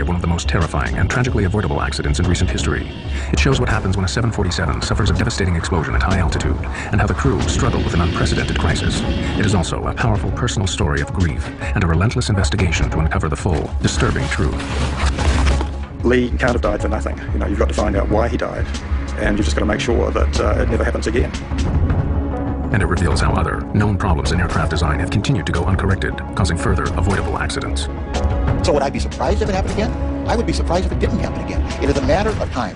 of one of the most terrifying and tragically avoidable accidents in recent history. It shows what happens when a 747 suffers a devastating explosion at high altitude, and how the crew struggle with an unprecedented crisis. It is also a powerful personal story of grief and a relentless investigation to uncover the full, disturbing truth. Lee can't have died for nothing. You've got to find out why he died, and you've just got to make sure that it never happens again. And it reveals how other, known problems in aircraft design have continued to go uncorrected, causing further avoidable accidents. So would I be surprised if it happened again? I would be surprised if it didn't happen again. It is a matter of time.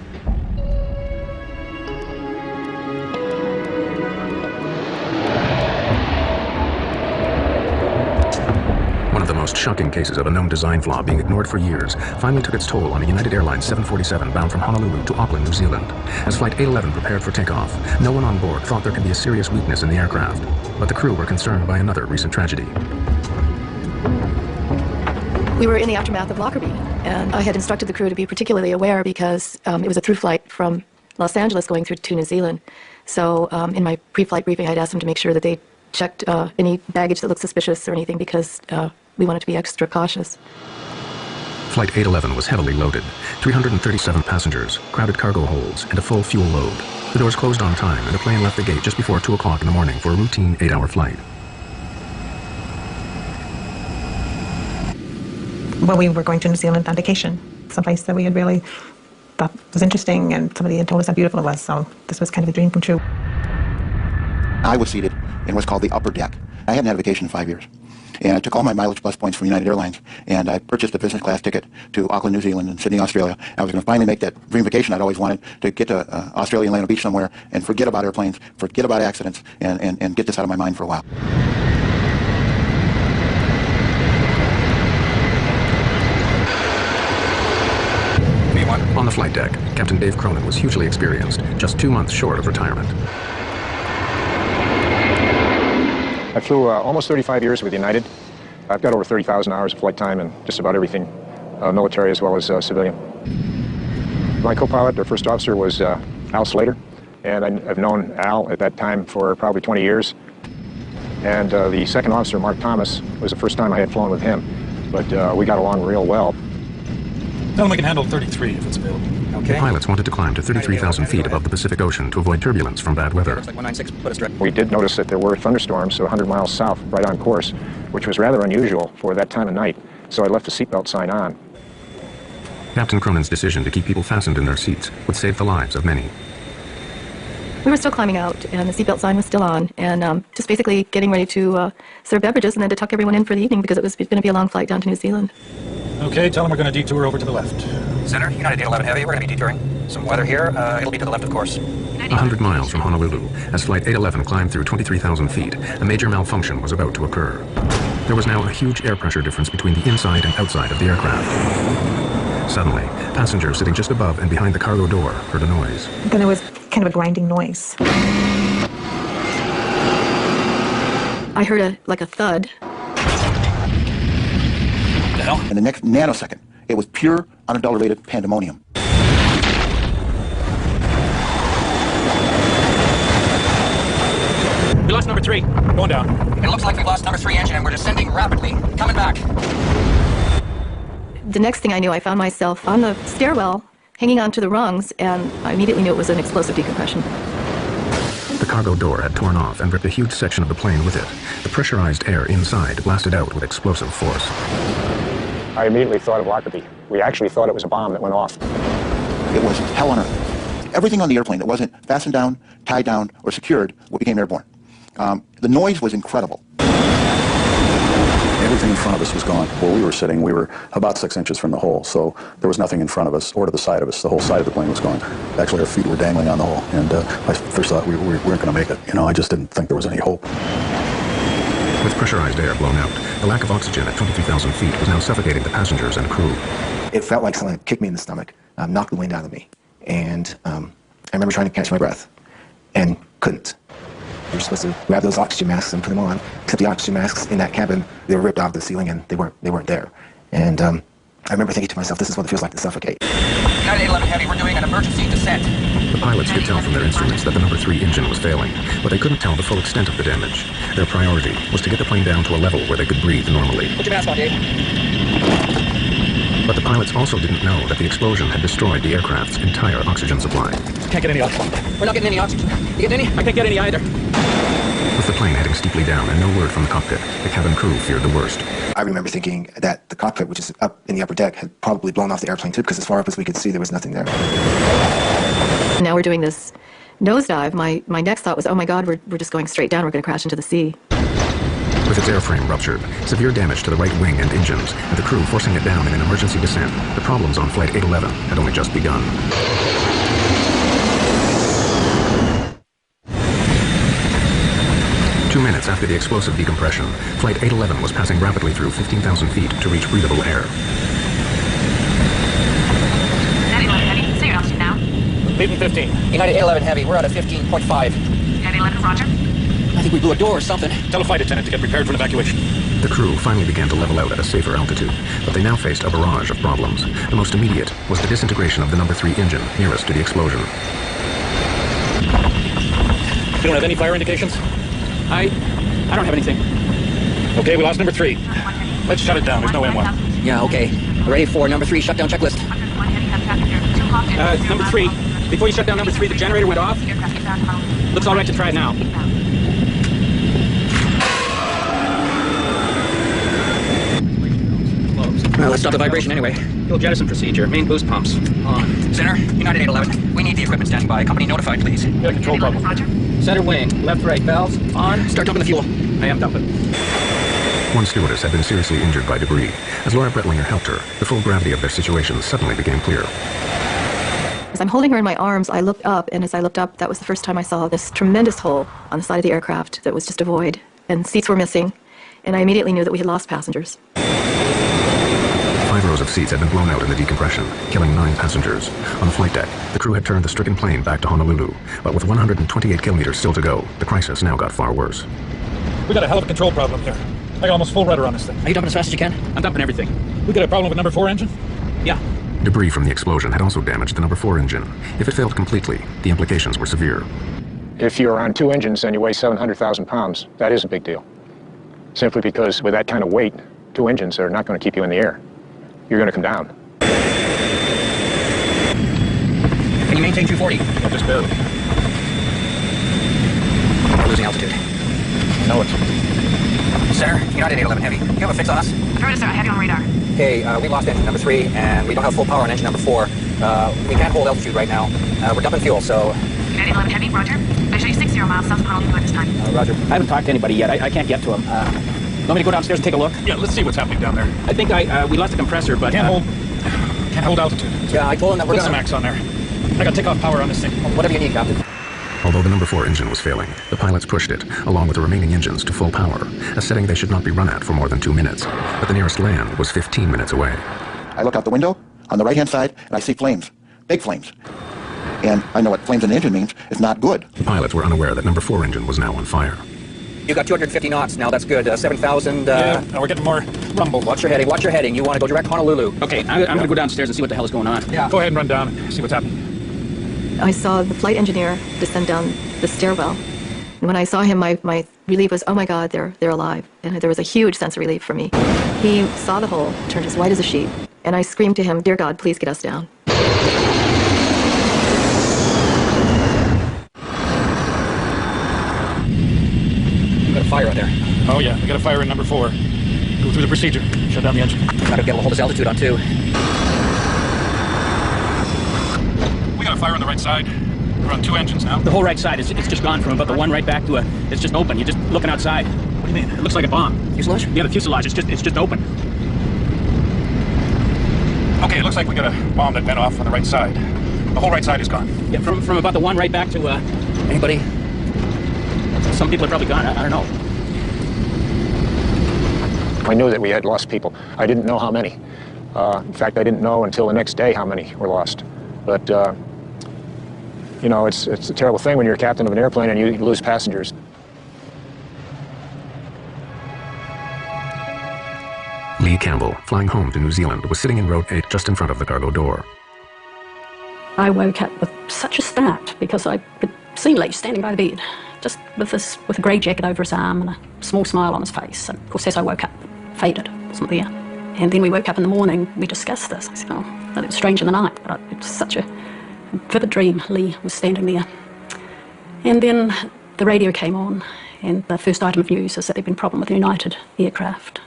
One of the most shocking cases of a known design flaw being ignored for years finally took its toll on a United Airlines 747 bound from Honolulu to Auckland, New Zealand. As Flight 811 prepared for takeoff, no one on board thought there could be a serious weakness in the aircraft, but the crew were concerned by another recent tragedy. We were in the aftermath of Lockerbie, and I had instructed the crew to be particularly aware because it was a through flight from Los Angeles going through to New Zealand. So in my pre-flight briefing, I'd asked them to make sure that they checked any baggage that looked suspicious or anything because we wanted to be extra cautious. Flight 811 was heavily loaded, 337 passengers, crowded cargo holds, and a full fuel load. The doors closed on time, and the plane left the gate just before 2 o'clock in the morning for a routine 8-hour flight. Well, we were going to New Zealand on vacation, someplace that we had really thought was interesting, and somebody had told us how beautiful it was, so this was kind of a dream come true. I was seated in what's called the upper deck. I hadn't had a vacation in 5 years. And I took all my mileage plus points from United Airlines, and I purchased a business class ticket to Auckland, New Zealand, and Sydney, Australia. I was going to finally make that dream vacation I'd always wanted, to get to Australia and land on a beach somewhere and forget about airplanes, forget about accidents, and get this out of my mind for a while. On the flight deck, Captain Dave Cronin was hugely experienced, just 2 months short of retirement. I flew almost 35 years with United. I've got over 30,000 hours of flight time and just about everything, military as well as civilian. My co-pilot, our first officer, was Al Slater, and I've known Al at that time for probably 20 years. And the second officer, Mark Thomas, was the first time I had flown with him, but we got along real well. Tell them we can handle 33 if it's available. Okay. The pilots wanted to climb to 33,000 feet above the Pacific Ocean to avoid turbulence from bad weather. We did notice that there were thunderstorms 100 miles south, right on course, which was rather unusual for that time of night, so I left the seatbelt sign on. Captain Cronin's decision to keep people fastened in their seats would save the lives of many. We were still climbing out, and the seatbelt sign was still on, and just basically getting ready to serve beverages and then to tuck everyone in for the evening because it was going to be a long flight down to New Zealand. Okay, tell them we're going to detour over to the left. Center, United 811 Heavy, we're going to be detouring. Some weather here, it'll be to the left of course. 100 miles from Honolulu, as Flight 811 climbed through 23,000 feet, a major malfunction was about to occur. There was now a huge air pressure difference between the inside and outside of the aircraft. Suddenly, passengers sitting just above and behind the cargo door heard a noise. Then there was kind of a grinding noise. I heard like a thud. In the next nanosecond, it was pure, unadulterated pandemonium. We lost number 3. Going down. It looks like we've lost number 3 engine and we're descending rapidly. Coming back. The next thing I knew, I found myself on the stairwell, hanging onto the rungs, and I immediately knew it was an explosive decompression. The cargo door had torn off and ripped a huge section of the plane with it. The pressurized air inside blasted out with explosive force. I immediately thought of Lockerbie. We actually thought it was a bomb that went off. It was hell on earth. Everything on the airplane that wasn't fastened down, tied down, or secured became airborne. The noise was incredible. Everything in front of us was gone. Where we were sitting, we were about 6 inches from the hole, so there was nothing in front of us or to the side of us. The whole side of the plane was gone. Actually, our feet were dangling on the hull, and I first thought we weren't going to make it. I just didn't think there was any hope. With pressurized air blown out, the lack of oxygen at 23,000 feet was now suffocating the passengers and crew. It felt like someone kicked me in the stomach, knocked the wind out of me, and I remember trying to catch my breath, and couldn't. We were supposed to grab those oxygen masks and put them on, except the oxygen masks in that cabin, they were ripped off the ceiling and they weren't there. And I remember thinking to myself, this is what it feels like to suffocate. United 811 Heavy, we're doing an emergency descent. The pilots could tell from their instruments that the number 3 engine was failing, but they couldn't tell the full extent of the damage. Their priority was to get the plane down to a level where they could breathe normally. Put your mask on, Dave. But the pilots also didn't know that the explosion had destroyed the aircraft's entire oxygen supply. Can't get any oxygen. We're not getting any oxygen. You getting any? I can't get any either. With the plane heading steeply down and no word from the cockpit, the cabin crew feared the worst. I remember thinking that the cockpit, which is up in the upper deck, had probably blown off the airplane too, because as far up as we could see, there was nothing there. Now we're doing this nosedive. My next thought was, oh my God, we're just going straight down. We're going to crash into the sea. With its airframe ruptured, severe damage to the right wing and engines, and the crew forcing it down in an emergency descent, the problems on Flight 811 had only just begun. Two minutes after the explosive decompression, Flight 811 was passing rapidly through 15,000 feet to reach breathable air. Heavy, say your altitude now. Leaving 15. United 811 Heavy, we're at a 15.5. United 11, roger. I think we blew a door or something. Tell a flight attendant to get prepared for an evacuation. The crew finally began to level out at a safer altitude, but they now faced a barrage of problems. The most immediate was the disintegration of the number 3 engine nearest to the explosion. You don't have any fire indications? I don't have anything. Okay, we lost number 3. Let's shut it down. There's no M1. Yeah, okay. We're ready for number 3 shutdown checklist. Number 3. Before you shut down number 3, the generator went off. Looks all right to try it now. Well, let's stop the vibration anyway. Fuel jettison procedure. Main boost pumps on. Center, United 811. We need the equipment standing by. Company notified, please. Got a control problem. Center wing. Left, right, valves on. Start dumping the fuel. I am dumping. One stewardess had been seriously injured by debris. As Laura Brettlinger helped her, the full gravity of their situation suddenly became clear. As I'm holding her in my arms, I looked up, and as I looked up, that was the first time I saw this tremendous hole on the side of the aircraft that was just a void, and seats were missing, and I immediately knew that we had lost passengers. 5 rows of seats had been blown out in the decompression, killing 9 passengers. On the flight deck, the crew had turned the stricken plane back to Honolulu, but with 128 kilometers still to go, the crisis now got far worse. We got a hell of a control problem here. I got almost full rudder on this thing. Are you dumping as fast as you can? I'm dumping everything. We got a problem with number 4 engine? Yeah. Debris from the explosion had also damaged the number 4 engine. If it failed completely, the implications were severe. If you're on 2 engines and you weigh 700,000 pounds, that is a big deal. Simply because with that kind of weight, 2 engines are not going to keep you in the air. You're going to come down. Can you maintain 240? Yeah, just barely. We're losing altitude. I know it. Center, United 811 Heavy. You have a fix on us? Affirmative, sir. Heavy on radar. Okay, we lost engine number 3, and we don't have full power on engine number 4. We can't hold altitude right now. We're dumping fuel, so... United 11 Heavy, roger. I show you 60 miles south of Honolulu at this time. Roger. I haven't talked to anybody yet. I can't get to him. Want me to go downstairs and take a look? Yeah, let's see what's happening down there. I think we lost the compressor, but... Can't hold altitude. Yeah, I told him that we're Put some max on there. I got takeoff power on this thing. Whatever you need, Captain. Although the number 4 engine was failing, the pilots pushed it, along with the remaining engines, to full power, a setting they should not be run at for more than 2 minutes. But the nearest land was 15 minutes away. I look out the window on the right-hand side, and I see flames, big flames. And I know what flames in the engine means. It's not good. The pilots were unaware that number 4 engine was now on fire. You got 250 knots now. That's good. 7,000. Yeah, now we're getting more rumble. Watch your heading. Watch your heading. You want to go direct Honolulu. Okay, I'm going to go downstairs and see what the hell is going on. Yeah. Go ahead and run down and see what's happening. I saw the flight engineer descend down the stairwell. And when I saw him, my relief was, oh my God, they're alive. And there was a huge sense of relief for me. He saw the hole, turned as white as a sheet, and I screamed to him, dear God, please get us down. You got a fire out there. Oh yeah, we got a fire in number 4. Go through the procedure. Shut down the engine. Gotta be able to hold his altitude on 2. We got a fire on the right side. We're on 2 engines now. The whole right side is just gone from about the one right back to it's just open. You're just looking outside. What do you mean? It looks like a bomb. Fuselage? Yeah, the fuselage. It's just open. Okay, it looks like we got a bomb that went off on the right side. The whole right side is gone. Yeah, from about the one right back to Anybody? Some people are probably gone. I don't know. I knew that we had lost people. I didn't know how many. In fact, I didn't know until the next day how many were lost. But, you know, it's a terrible thing when you're a captain of an airplane and you lose passengers. Lee Campbell, flying home to New Zealand, was sitting in row 8 just in front of the cargo door. I woke up with such a start because I could see Lee standing by the bed, just with a grey jacket over his arm and a small smile on his face. And of course, as I woke up, faded, wasn't there. And then we woke up in the morning, we discussed this. I said, oh, that was strange in the night, but it was such a vivid dream. Lee was standing there. And then the radio came on, and the first item of news is that there'd been a problem with the United aircraft.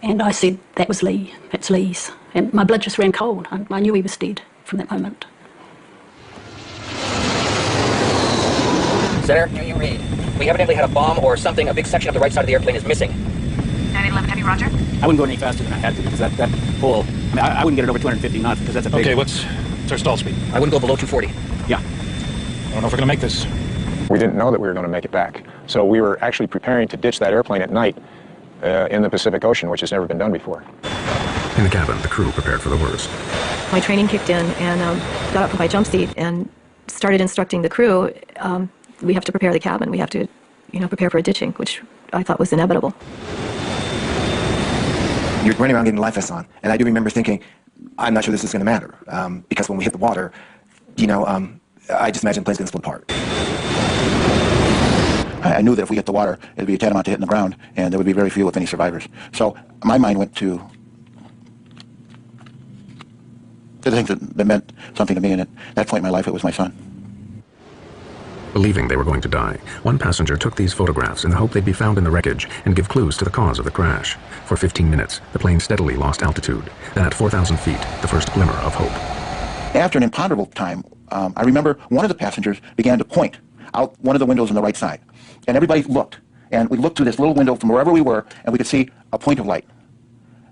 And I said, that was Lee, that's Lee's. And my blood just ran cold. I knew he was dead from that moment. Center, do you read? We evidently had a bomb or something. A big section of the right side of the airplane is missing. 911 Heavy, roger. I wouldn't go any faster than I had to because that hole, I mean, I wouldn't get it over 250 knots because that's a big... Okay, what's our stall speed? I wouldn't go below 240. Yeah. I don't know if we're going to make this. We didn't know that we were going to make it back. So we were actually preparing to ditch that airplane at night in the Pacific Ocean, which has never been done before. In the cabin, the crew prepared for the worst. My training kicked in and got up from my jump seat and started instructing the crew. We have to prepare the cabin. We have to, prepare for a ditching, which I thought was inevitable. You're running around getting life vests on, and I do remember thinking, I'm not sure this is going to matter, because when we hit the water, I just imagine the plane's going to split apart. I knew that if we hit the water, it would be tantamount to hitting the ground, and there would be very few, if any, survivors. So my mind went to the things that meant something to me, and at that point in my life, it was my son. Believing they were going to die, one passenger took these photographs in the hope they'd be found in the wreckage and give clues to the cause of the crash. For 15 minutes, the plane steadily lost altitude. Then at 4,000 feet, the first glimmer of hope. After an imponderable time, I remember one of the passengers began to point out one of the windows on the right side. And everybody looked. And we looked through this little window from wherever we were, and we could see a point of light.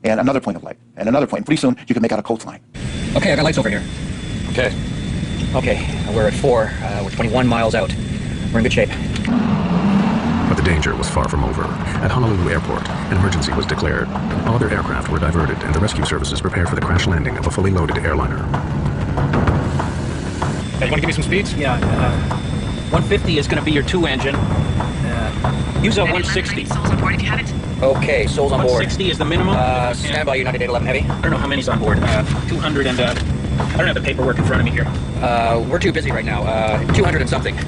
And another point of light. And another point. And pretty soon, you could make out a coastline. Okay, I got lights over here. Okay. Okay, we're at 4. We're 21 miles out. We're in good shape. But the danger was far from over. At Honolulu Airport, an emergency was declared. All other aircraft were diverted, and the rescue services prepared for the crash landing of a fully loaded airliner. Hey, you want to give me some speeds? Yeah, 150 is going to be your 2-engine. Use a 160. Souls on board if you have it. Okay, souls on board. 160 is the minimum. Stand by, United 811 Heavy. I don't know how many's on board. 200 and... I don't have the paperwork in front of me here. We're too busy right now. 200 and something.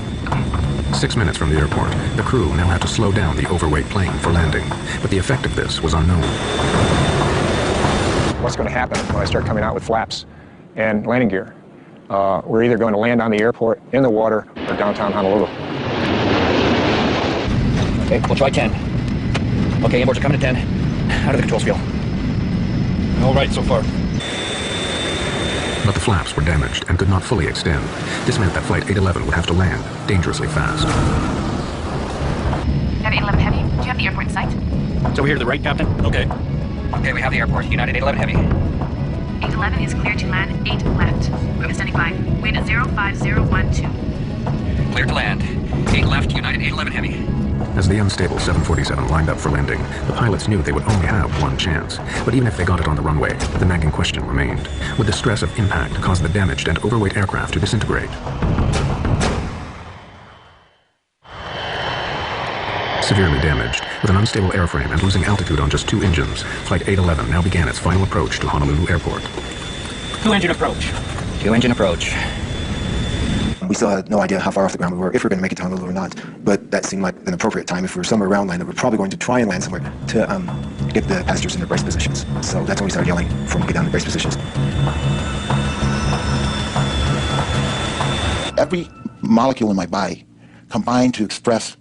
6 minutes from the airport, the crew now had to slow down the overweight plane for landing. But the effect of this was unknown. What's going to happen when I start coming out with flaps and landing gear? We're either going to land on the airport, in the water, or downtown Honolulu. Okay, we'll try 10. Okay, inboards are coming at 10. How do the controls feel? All right so far. But the flaps were damaged and could not fully extend. This meant that Flight 811 would have to land dangerously fast. Heavy 811 Heavy, do you have the airport in sight? It's over here to the right, Captain? Okay. Okay, we have the airport. United 811 Heavy. 811 is clear to land 8 left. Equipment standing by. Wind at 05012. Clear to land. 8 left, United 811 Heavy. As the unstable 747 lined up for landing, the pilots knew they would only have one chance. But even if they got it on the runway, the nagging question remained. Would the stress of impact cause the damaged and overweight aircraft to disintegrate? Severely damaged, with an unstable airframe and losing altitude on just 2 engines, Flight 811 now began its final approach to Honolulu Airport. 2-engine approach. 2-engine approach. We still had no idea how far off the ground we were, if we were going to make it to Honolulu or not. But that seemed like an appropriate time. If we were somewhere around land, that we're probably going to try and land somewhere to get the passengers in their brace positions. So that's when we started yelling for them to get down in brace positions. Every molecule in my body combined to express,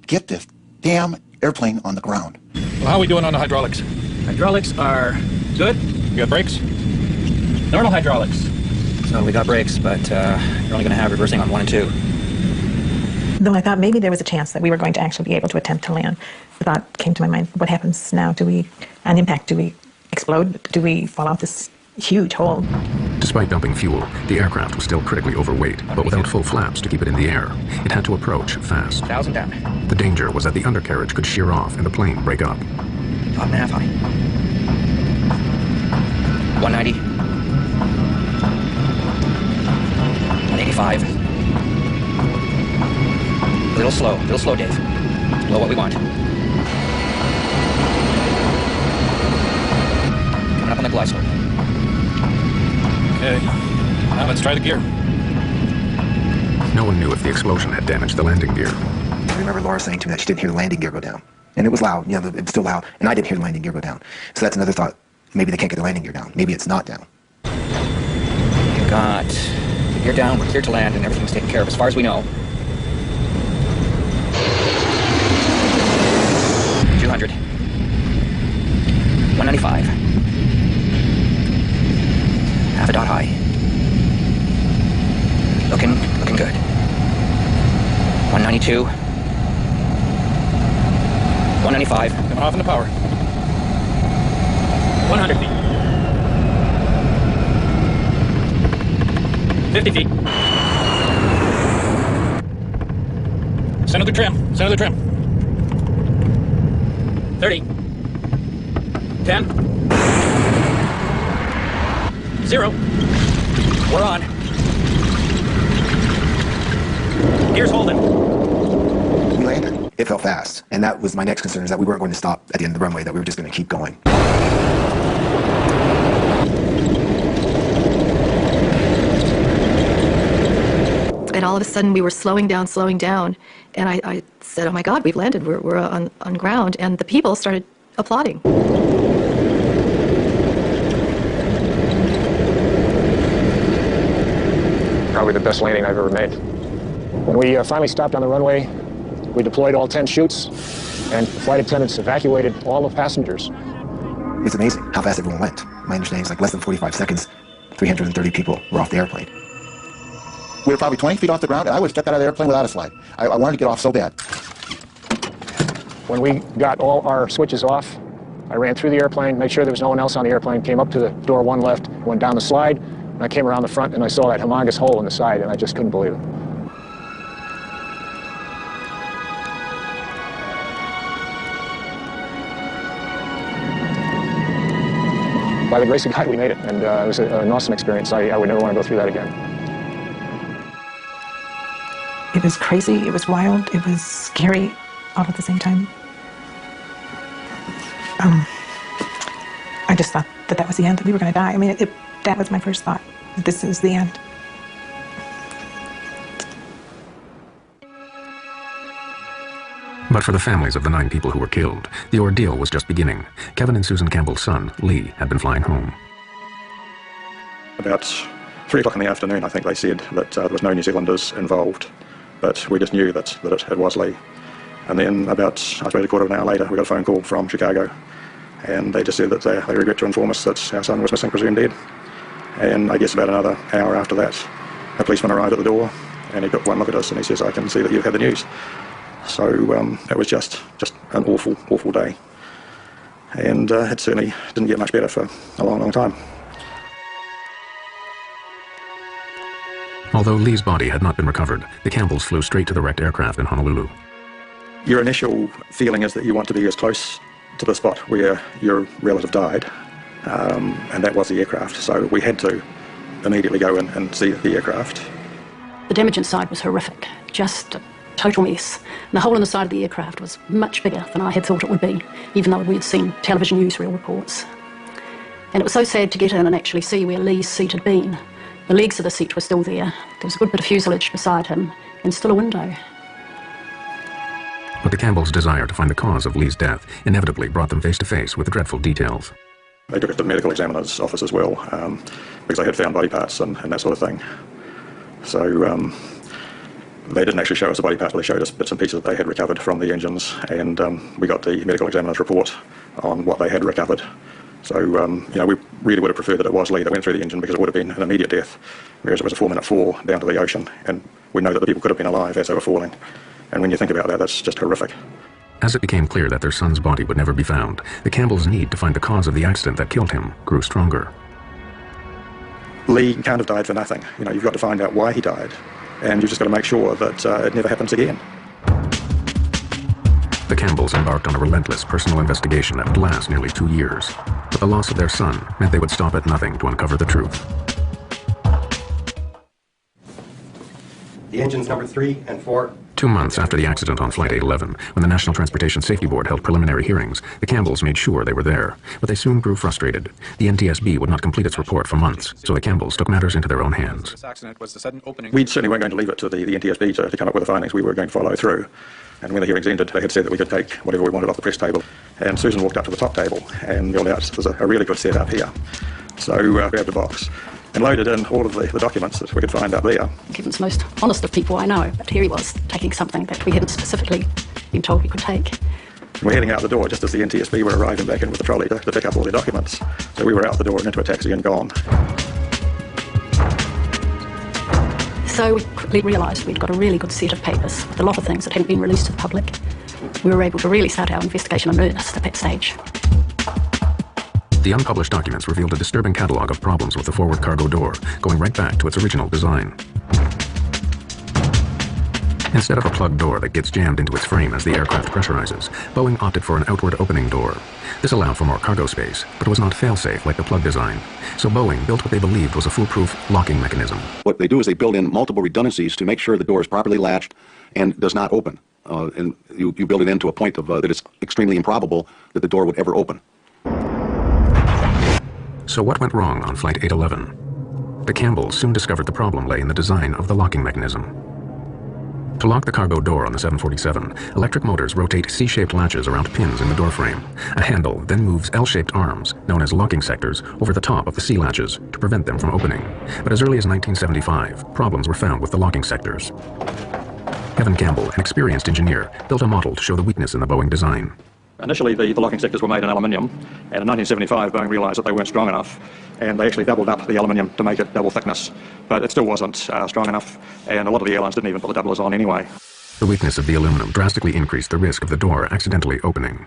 get this damn airplane on the ground. Well, how are we doing on the hydraulics? Hydraulics are good. You got brakes? Normal hydraulics. So we got brakes, but you're only going to have reversing on 1 and 2. Though I thought maybe there was a chance that we were going to actually be able to attempt to land. The thought came to my mind, what happens now? Do we, on impact, do we explode? Do we fall off this huge hole? Despite dumping fuel, the aircraft was still critically overweight, but without full flaps to keep it in the air. It had to approach fast. 1,000 down. The danger was that the undercarriage could shear off and the plane break up. Top and a half high. 190. 185. A little slow, Dave. It's below what we want. Coming up on the glide slope. Okay. Now let's try the gear. No one knew if the explosion had damaged the landing gear. I remember Laura saying to me that she didn't hear the landing gear go down. And it was loud, you know, it was still loud, and I didn't hear the landing gear go down. So that's another thought. Maybe they can't get the landing gear down. Maybe it's not down. You got the gear down, we're cleared to land, and everything's taken care of as far as we know. 200. 195. Half a dot high. Looking good. 192. 195. Coming off in the power. 100 feet. 50 feet. Center the trim. Center the trim. 30. 10. 0. We're on. Gear's holding. We landed. It felt fast, and that was my next concern, is that we weren't going to stop at the end of the runway, that we were just going to keep going. And all of a sudden we were slowing down, and I said, oh my God, we've landed, we're on ground, and the people started applauding. Probably the best landing I've ever made. When we finally stopped on the runway, we deployed all 10 chutes, and the flight attendants evacuated all the passengers. It's amazing how fast everyone went. My understanding is like less than 45 seconds, 330 people were off the airplane. We were probably 20 feet off the ground, and I would have stepped out of the airplane without a slide. I wanted to get off so bad. When we got all our switches off, I ran through the airplane, made sure there was no one else on the airplane, came up to the door one left, went down the slide, and I came around the front and I saw that humongous hole in the side, and I just couldn't believe it. By the grace of God, we made it, and it was an awesome experience. I would never want to go through that again. It was crazy, it was wild, it was scary all at the same time. I just thought that was the end, that we were going to die. I mean, that was my first thought. This is the end. But for the families of the 9 people who were killed, the ordeal was just beginning. Kevin and Susan Campbell's son, Lee, had been flying home. About 3 o'clock in the afternoon, I think they said that there was no New Zealanders involved, but we just knew that it was Lee. And then about, I suppose, a quarter of an hour later, we got a phone call from Chicago, and they just said that they regret to inform us that our son was missing, presumed dead. And I guess about another hour after that, a policeman arrived at the door, and he took one look at us, and he says, I can see that you've had the news. So it was just an awful, awful day. And it certainly didn't get much better for a long, long time. Although Lee's body had not been recovered, the Campbells flew straight to the wrecked aircraft in Honolulu. Your initial feeling is that you want to be as close to the spot where your relative died, and that was the aircraft. So we had to immediately go in and see the aircraft. The damage inside was horrific, just a total mess. And the hole in the side of the aircraft was much bigger than I had thought it would be, even though we had seen television newsreel reports. And it was so sad to get in and actually see where Lee's seat had been. The legs of the seat were still there. There was a good bit of fuselage beside him, and still a window. But the Campbells' desire to find the cause of Lee's death inevitably brought them face to face with the dreadful details. They took us to the medical examiner's office as well, because they had found body parts and that sort of thing. So they didn't actually show us the body parts, but they showed us bits and pieces that they had recovered from the engines, and we got the medical examiner's report on what they had recovered. So, we really would have preferred that it was Lee that went through the engine, because it would have been an immediate death, whereas it was a 4-minute fall down to the ocean, and we know that the people could have been alive as they were falling. And when you think about that, that's just horrific. As it became clear that their son's body would never be found, the Campbells' need to find the cause of the accident that killed him grew stronger. Lee can't have died for nothing. You've got to find out why he died, and you've just got to make sure that it never happens again. The Campbells embarked on a relentless personal investigation that would last nearly 2 years. But the loss of their son meant they would stop at nothing to uncover the truth. The engines number 3 and 4 2 months after the accident on Flight 811, when the National Transportation Safety Board held preliminary hearings, the Campbells made sure they were there, but they soon grew frustrated. The NTSB would not complete its report for months, so the Campbells took matters into their own hands. This accident was the sudden opening. We certainly weren't going to leave it to the NTSB to come up with the findings. We were going to follow through. And when the hearings ended, they had said that we could take whatever we wanted off the press table. And Susan walked up to the top table and yelled out, "There's a really good set up here." So grabbed a box and loaded in all of the documents that we could find up there. Kevin's the most honest of people I know, but here he was taking something that we hadn't specifically been told we could take. We're heading out the door just as the NTSB were arriving back in with the trolley to pick up all their documents. So we were out the door and into a taxi and gone. So we quickly realised we'd got a really good set of papers with a lot of things that hadn't been released to the public. We were able to really start our investigation in earnest at that stage. The unpublished documents revealed a disturbing catalogue of problems with the forward cargo door, going right back to its original design. Instead of a plugged door that gets jammed into its frame as the aircraft pressurizes, Boeing opted for an outward opening door. This allowed for more cargo space, but was not fail-safe like the plug design. So Boeing built what they believed was a foolproof locking mechanism. What they do is they build in multiple redundancies to make sure the door is properly latched and does not open. And you build it in to a point of that it's extremely improbable that the door would ever open. So what went wrong on Flight 811? The Campbells soon discovered the problem lay in the design of the locking mechanism. To lock the cargo door on the 747, electric motors rotate C-shaped latches around pins in the doorframe. A handle then moves L-shaped arms, known as locking sectors, over the top of the C-latches to prevent them from opening. But as early as 1975, problems were found with the locking sectors. Kevin Campbell, an experienced engineer, built a model to show the weakness in the Boeing design. Initially, the locking sectors were made in aluminium, and in 1975, Boeing realised that they weren't strong enough, and they actually doubled up the aluminium to make it double thickness. But it still wasn't strong enough, and a lot of the airlines didn't even put the doublers on anyway. The weakness of the aluminum drastically increased the risk of the door accidentally opening.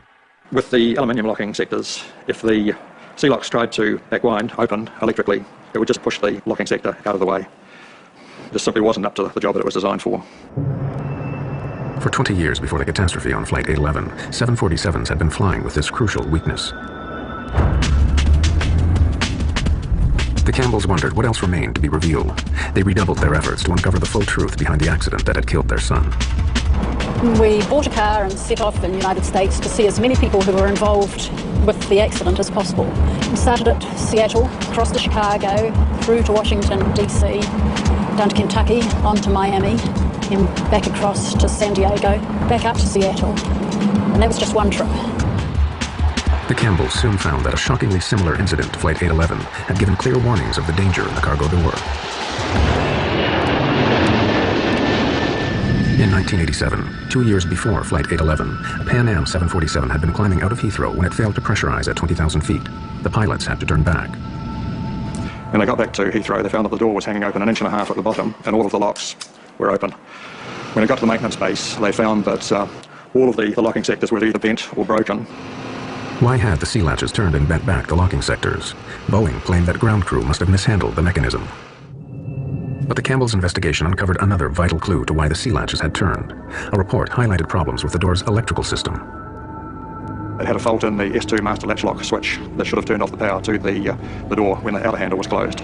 With the aluminium locking sectors, if the C-locks tried to backwind, open electrically, it would just push the locking sector out of the way. It just simply wasn't up to the job that it was designed for. For 20 years before the catastrophe on Flight 811, 747s had been flying with this crucial weakness. The Campbells wondered what else remained to be revealed. They redoubled their efforts to uncover the full truth behind the accident that had killed their son. We bought a car and set off in the United States to see as many people who were involved with the accident as possible. We started at Seattle, across to Chicago, through to Washington, D.C., down to Kentucky, on to Miami, and back across to San Diego, back up to Seattle. And that was just one trip. The Campbells soon found that a shockingly similar incident to Flight 811 had given clear warnings of the danger in the cargo door. In 1987, 2 years before Flight 811, a Pan Am 747 had been climbing out of Heathrow when it failed to pressurize at 20,000 feet. The pilots had to turn back. When they got back to Heathrow, they found that the door was hanging open 1.5 inches at the bottom, and all of the locks were open. When they got to the maintenance base, they found that all of the locking sectors were either bent or broken. Why had the C-latches turned and bent back the locking sectors? Boeing claimed that ground crew must have mishandled the mechanism. But the Campbells' investigation uncovered another vital clue to why the C-latches had turned. A report highlighted problems with the door's electrical system. It had a fault in the S2 master latch lock switch that should have turned off the power to the door when the outer handle was closed.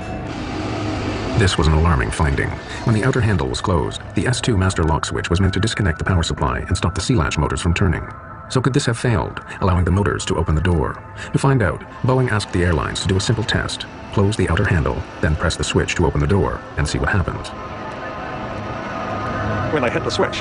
This was an alarming finding. When the outer handle was closed, the S2 master lock switch was meant to disconnect the power supply and stop the C-latch motors from turning. So could this have failed, allowing the motors to open the door? To find out, Boeing asked the airlines to do a simple test. Close the outer handle, then press the switch to open the door, and see what happens. When they hit the switch,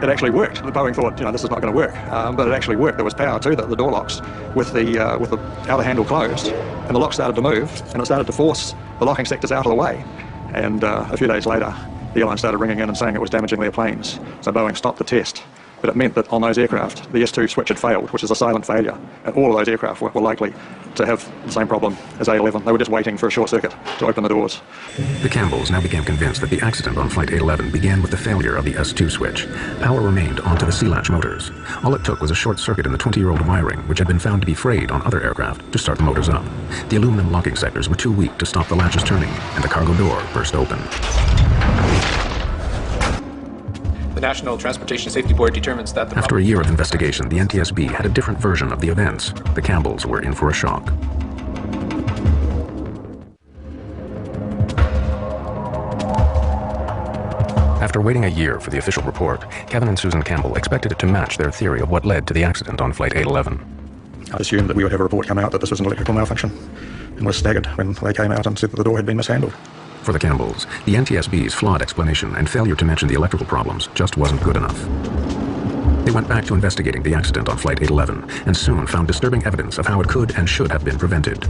it actually worked. The Boeing thought, this is not going to work, but it actually worked. There was power to the door locks with the outer handle closed, and the lock started to move, and it started to force the locking sectors out of the way. And a few days later, the airline started ringing in and saying it was damaging their planes. So Boeing stopped the test. But it meant that on those aircraft, the S2 switch had failed, which is a silent failure. And all of those aircraft were likely to have the same problem as 811. They were just waiting for a short circuit to open the doors. The Campbells now became convinced that the accident on Flight 811 began with the failure of the S2 switch. Power remained onto the C-latch motors. All it took was a short circuit in the 20-year-old wiring, which had been found to be frayed on other aircraft, to start the motors up. The aluminum locking sectors were too weak to stop the latches turning, and the cargo door burst open. The National Transportation Safety Board determines that After a year of investigation, the NTSB had a different version of the events. The Campbells were in for a shock. After waiting a year for the official report, Kevin and Susan Campbell expected it to match their theory of what led to the accident on Flight 811. I assumed that we would have a report come out that this was an electrical malfunction, and was staggered when they came out and said that the door had been mishandled. For the Campbells, the NTSB's flawed explanation and failure to mention the electrical problems just wasn't good enough. They went back to investigating the accident on Flight 811 and soon found disturbing evidence of how it could and should have been prevented.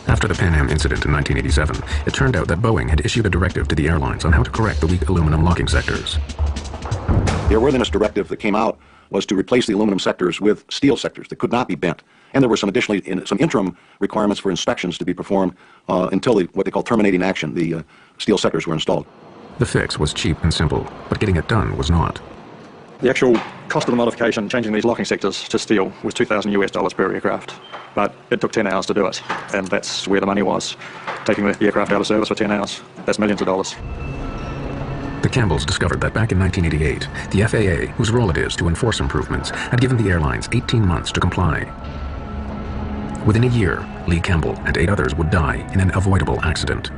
After the Pan Am incident in 1987, it turned out that Boeing had issued a directive to the airlines on how to correct the weak aluminum locking sectors. The airworthiness directive that came out was to replace the aluminum sectors with steel sectors that could not be bent. And there were some interim requirements for inspections to be performed until what they call terminating action, the steel sectors were installed. The fix was cheap and simple, but getting it done was not. The actual cost of the modification, changing these locking sectors to steel, was $2,000 per aircraft. But it took 10 hours to do it, and that's where the money was. Taking the aircraft out of service for 10 hours, that's millions of dollars. The Campbells discovered that back in 1988, the FAA, whose role it is to enforce improvements, had given the airlines 18 months to comply. Within a year, Lee Campbell and 8 others would die in an avoidable accident.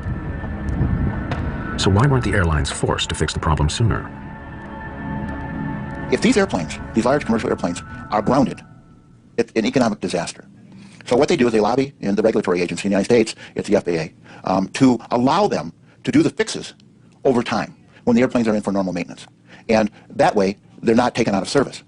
So why weren't the airlines forced to fix the problem sooner? If these airplanes, these large commercial airplanes, are grounded, it's an economic disaster. So what they do is they lobby in the regulatory agency in the United States, it's the FAA, to allow them to do the fixes over time when the airplanes are in for normal maintenance. And that way, they're not taken out of service.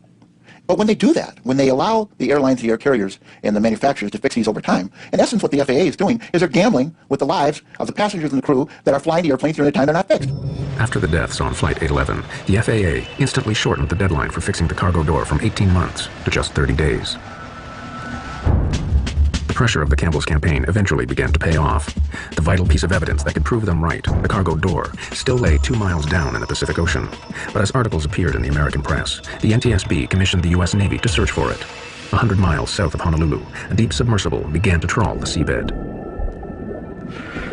But when they do that, when they allow the airlines, the air carriers, and the manufacturers to fix these over time, in essence what the FAA is doing is they're gambling with the lives of the passengers and the crew that are flying the airplanes during the time they're not fixed. After the deaths on Flight 811, the FAA instantly shortened the deadline for fixing the cargo door from 18 months to just 30 days. The pressure of the Campbells' campaign eventually began to pay off. The vital piece of evidence that could prove them right, the cargo door, still lay 2 miles down in the Pacific Ocean. But as articles appeared in the American press, the NTSB commissioned the U.S. Navy to search for it. 100 miles south of Honolulu, a deep submersible began to trawl the seabed.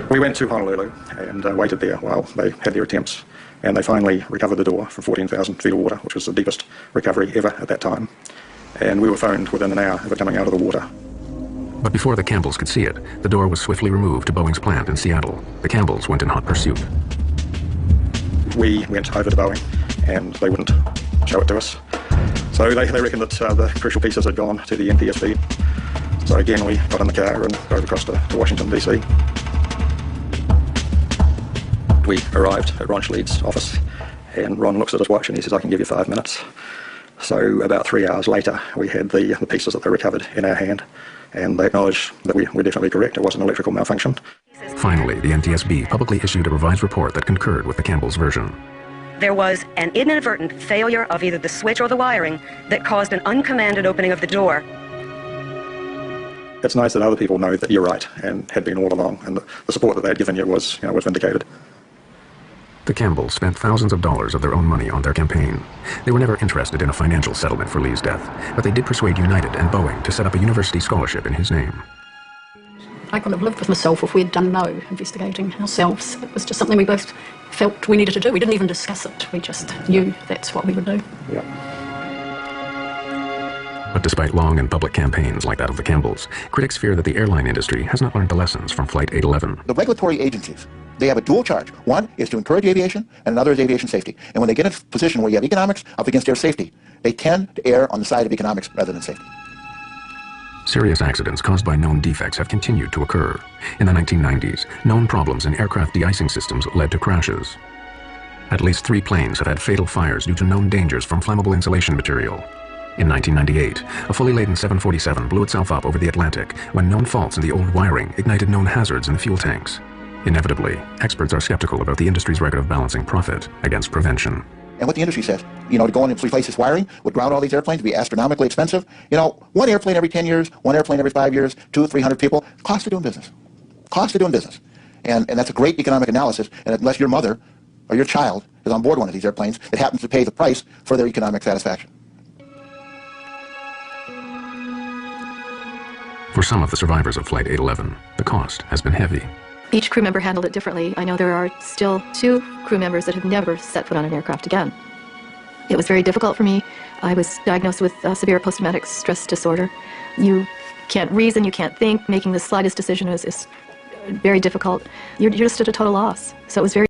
We went to Honolulu and waited there while they had their attempts, and they finally recovered the door from 14,000 feet of water, which was the deepest recovery ever at that time. And we were phoned within an hour of it coming out of the water. But before the Campbells could see it, the door was swiftly removed to Boeing's plant in Seattle. The Campbells went in hot pursuit. We went over to Boeing, and they wouldn't show it to us. So they reckoned that the crucial pieces had gone to the NTSB. So again, we got in the car and drove across to Washington, D.C. We arrived at Ron Schleid's office, and Ron looks at his watch and he says, "I can give you 5 minutes." So about 3 hours later, we had the pieces that they recovered in our hand, and they acknowledged that we were definitely correct. It was an electrical malfunction. Finally, the NTSB publicly issued a revised report that concurred with the Campbells' version. There was an inadvertent failure of either the switch or the wiring that caused an uncommanded opening of the door. It's nice that other people know that you're right and had been all along, and the support that they had given you was vindicated. The Campbells spent thousands of dollars of their own money on their campaign. They were never interested in a financial settlement for Lee's death, but they did persuade United and Boeing to set up a university scholarship in his name. I couldn't have lived with myself if we had done no investigating ourselves. It was just something we both felt we needed to do. We didn't even discuss it. We just knew that's what we would do. Yeah. But despite long and public campaigns like that of the Campbells, critics fear that the airline industry has not learned the lessons from Flight 811. The regulatory agencies, they have a dual charge. One is to encourage aviation, and another is aviation safety. And when they get in a position where you have economics up against air safety, they tend to err on the side of economics rather than safety. Serious accidents caused by known defects have continued to occur. In the 1990s, known problems in aircraft de-icing systems led to crashes. At least 3 planes have had fatal fires due to known dangers from flammable insulation material. In 1998, a fully laden 747 blew itself up over the Atlantic when known faults in the old wiring ignited known hazards in the fuel tanks. Inevitably, experts are skeptical about the industry's record of balancing profit against prevention. And what the industry says, to go in and replace this wiring would ground all these airplanes, be astronomically expensive. One airplane every 10 years, one airplane every 5 years, 200 or 300 people, cost of doing business. Cost of doing business. And that's a great economic analysis, and unless your mother or your child is on board one of these airplanes, it happens to pay the price for their economic satisfaction. For some of the survivors of Flight 811, the cost has been heavy. Each crew member handled it differently. I know there are still 2 crew members that have never set foot on an aircraft again. It was very difficult for me. I was diagnosed with severe post-traumatic stress disorder. You can't reason, you can't think. Making the slightest decision is very difficult. You're just at a total loss. So it was very